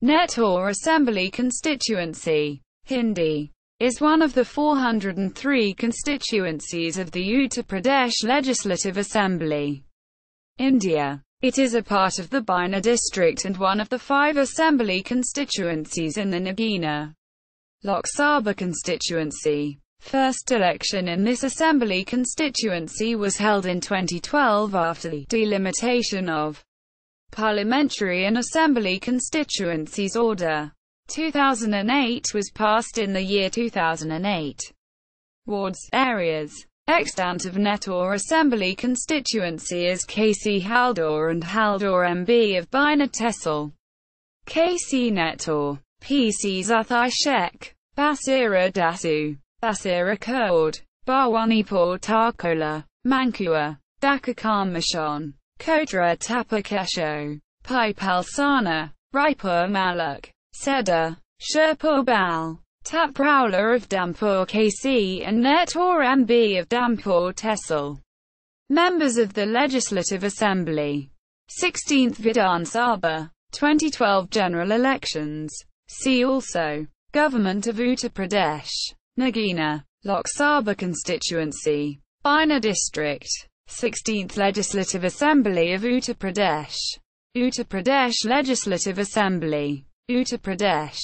Nehtaur Assembly constituency, Hindi, is one of the 403 constituencies of the Uttar Pradesh Legislative Assembly, India. It is a part of the Bijnor district and one of the 5 assembly constituencies in the Nagina, Lok Sabha constituency. First election in this assembly constituency was held in 2012 after the delimitation of Parliamentary and Assembly Constituencies Order 2008 was passed in the year 2008. Wards, areas. Extant of Nehtaur Assembly constituency is KC Haldor and Haldor MB of Bijnor Tehsil. KC Nehtaur, PC Zathai Shek, Basira Dasu, Basira Kurd, Barwanipur Tarkola, Mankua, Dakakarmashon, Kodra Tapakesho, Paipalsana, Raipur Malak, Seda, Sherpur Bal, Taprowler of Dampur KC and Nehtaur MB of Dampur Tehsil. Members of the Legislative Assembly. 16th Vidhan Sabha, 2012 General Elections. See also. Government of Uttar Pradesh. Nagina, Lok Sabha constituency. Bijnor district. 16th Legislative Assembly of Uttar Pradesh. Uttar Pradesh Legislative Assembly. Uttar Pradesh.